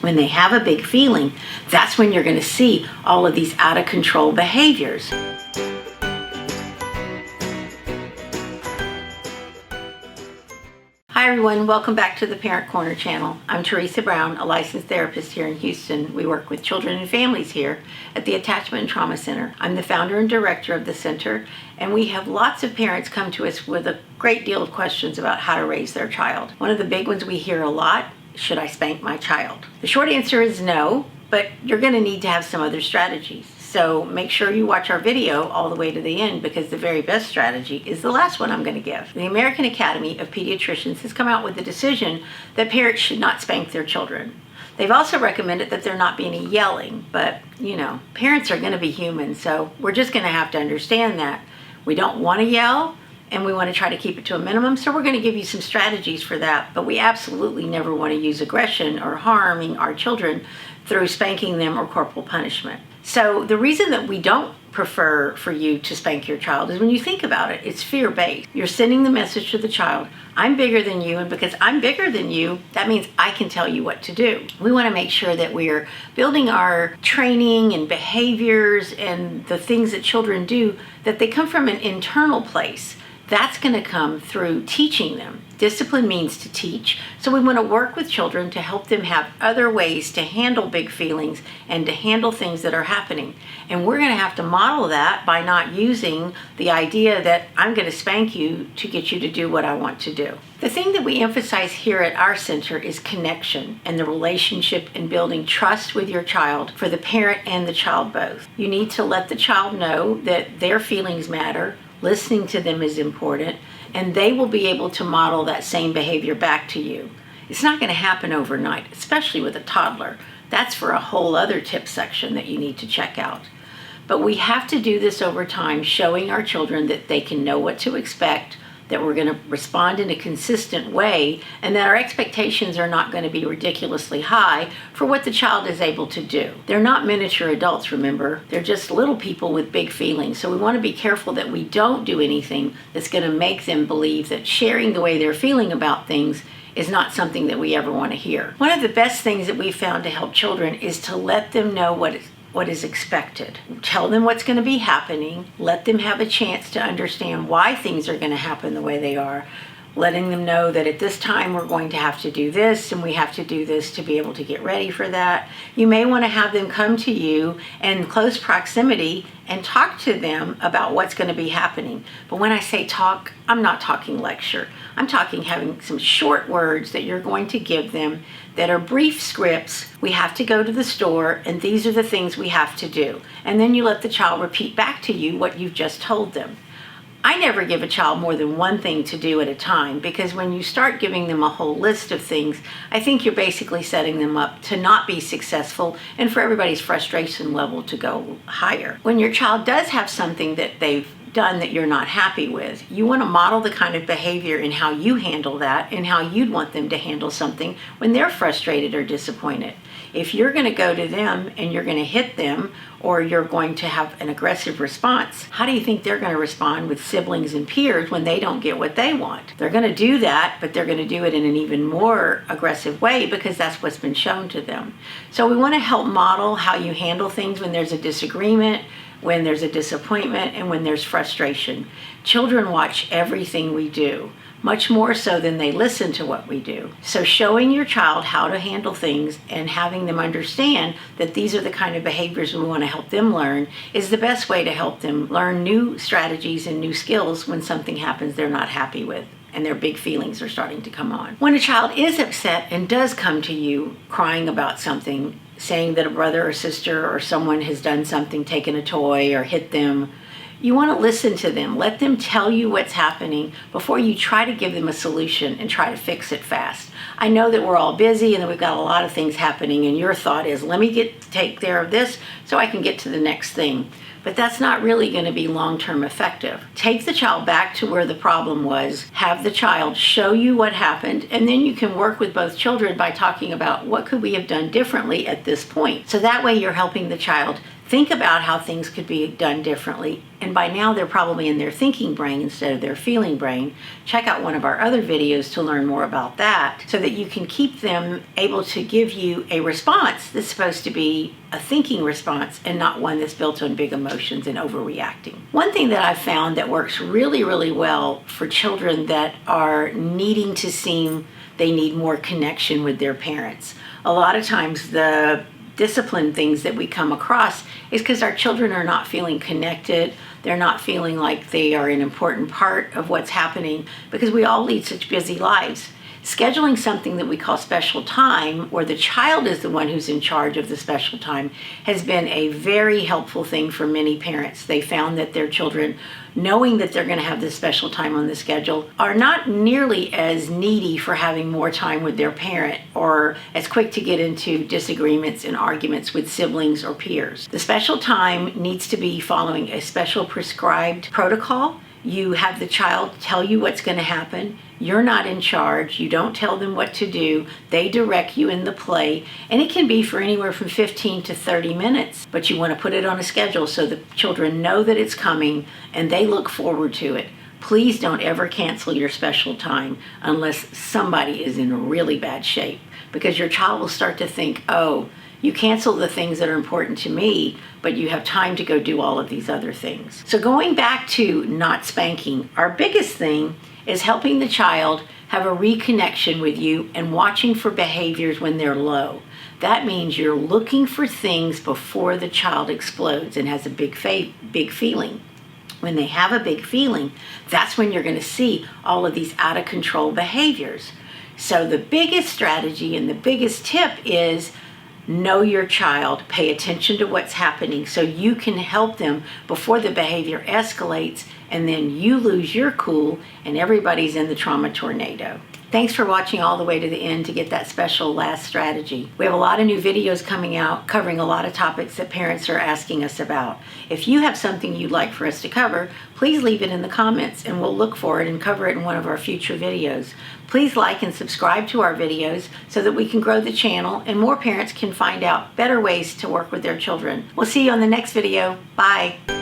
When they have a big feeling, that's when you're going to see all of these out of control behaviors. Hi everyone, welcome back to the Parent Corner channel. I'm Teresa Brown, a licensed therapist here in Houston. We work with children and families here at the Attachment and Trauma Center. I'm the founder and director of the center, and we have lots of parents come to us with a great deal of questions about how to raise their child. One of the big ones we hear a lot: should I spank my child? The short answer is no, but you're going to need to have some other strategies. So make sure you watch our video all the way to the end, because the very best strategy is the last one I'm going to give. The American Academy of Pediatricians has come out with the decision that parents should not spank their children. They've also recommended that there not be any yelling, but parents are going to be human, so we're just going to have to understand that. We don't want to yell, and we want to try to keep it to a minimum, so we're going to give you some strategies for that, but we absolutely never want to use aggression or harming our children through spanking them or corporal punishment. So the reason that we don't prefer for you to spank your child is, when you think about it, it's fear-based. You're sending the message to the child: I'm bigger than you, and because I'm bigger than you, that means I can tell you what to do. We want to make sure that we're building our training and behaviors and the things that children do, that they come from an internal place. That's going to come through teaching them. Discipline means to teach, so we want to work with children to help them have other ways to handle big feelings and to handle things that are happening. And we're going to have to model that by not using the idea that I'm going to spank you to get you to do what I want to do. The thing that we emphasize here at our center is connection and the relationship and building trust with your child, for the parent and the child both. You need to let the child know that their feelings matter. Listening to them is important, and they will be able to model that same behavior back to you. It's not going to happen overnight, especially with a toddler. That's for a whole other tip section that you need to check out. But we have to do this over time, showing our children that they can know what to expect, that we're going to respond in a consistent way, and that our expectations are not going to be ridiculously high for what the child is able to do. They're not miniature adults, remember. They're just little people with big feelings. So we want to be careful that we don't do anything that's going to make them believe that sharing the way they're feeling about things is not something that we ever want to hear. One of the best things that we've found to help children is to let them know what is expected. Tell them what's going to be happening. Let them have a chance to understand why things are going to happen the way they are. Letting them know that at this time we're going to have to do this, and we have to do this to be able to get ready for that. You may want to have them come to you in close proximity and talk to them about what's going to be happening. But when I say talk, I'm not talking lecture. I'm talking having some short words that you're going to give them that are brief scripts. We have to go to the store, and these are the things we have to do. And then you let the child repeat back to you what you've just told them. I never give a child more than one thing to do at a time, because when you start giving them a whole list of things, I think you're basically setting them up to not be successful and for everybody's frustration level to go higher. When your child does have something that they've done that you're not happy with, you want to model the kind of behavior and how you handle that, and how you'd want them to handle something when they're frustrated or disappointed. If you're going to go to them and you're going to hit them, or you're going to have an aggressive response, how do you think they're going to respond with siblings and peers when they don't get what they want? They're going to do that, but they're going to do it in an even more aggressive way, because that's what's been shown to them. So we want to help model how you handle things when there's a disagreement, when there's a disappointment, and when there's frustration. Children watch everything we do, much more so than they listen to what we do. So showing your child how to handle things and having them understand that these are the kind of behaviors we want to help them learn is the best way to help them learn new strategies and new skills when something happens they're not happy with and their big feelings are starting to come on. When a child is upset and does come to you crying about something, saying that a brother or sister or someone has done something, taken a toy or hit them, you want to listen to them. Let them tell you what's happening before you try to give them a solution and try to fix it fast. I know that we're all busy and that we've got a lot of things happening, and your thought is, let me take care of this so I can get to the next thing. but that's not really going to be long-term effective. Take the child back to where the problem was, have the child show you what happened, and then you can work with both children by talking about what could we have done differently at this point. So that way you're helping the child think about how things could be done differently. And by now they're probably in their thinking brain instead of their feeling brain. Check out one of our other videos to learn more about that so that you can keep them able to give you a response that's supposed to be a thinking response and not one that's built on big emotions and overreacting. One thing that I've found that works really, really well for children that are needing to seem they need more connection with their parents. A lot of times the discipline things that we come across is because our children are not feeling connected. They're not feeling like they are an important part of what's happening because we all lead such busy lives. Scheduling something that we call special time, where the child is the one who's in charge of the special time, has been a very helpful thing for many parents. They found that their children, knowing that they're going to have this special time on the schedule, are not nearly as needy for having more time with their parent or as quick to get into disagreements and arguments with siblings or peers. The special time needs to be following a special prescribed protocol. You have the child tell you what's going to happen. You're not in charge. You don't tell them what to do. They direct you in the play. And it can be for anywhere from 15 to 30 minutes. But you want to put it on a schedule so the children know that it's coming and they look forward to it. Please don't ever cancel your special time unless somebody is in really bad shape. Because your child will start to think, oh, you cancel the things that are important to me, but you have time to go do all of these other things. So going back to not spanking, our biggest thing is helping the child have a reconnection with you and watching for behaviors when they're low. That means you're looking for things before the child explodes and has a big feeling. When they have a big feeling, that's when you're going to see all of these out of control behaviors. So the biggest strategy and the biggest tip is know your child, pay attention to what's happening so you can help them before the behavior escalates and then you lose your cool and everybody's in the trauma tornado. Thanks for watching all the way to the end to get that special last strategy. We have a lot of new videos coming out covering a lot of topics that parents are asking us about. If you have something you'd like for us to cover, please leave it in the comments and we'll look for it and cover it in one of our future videos. Please like and subscribe to our videos so that we can grow the channel and more parents can find out better ways to work with their children. We'll see you on the next video. Bye.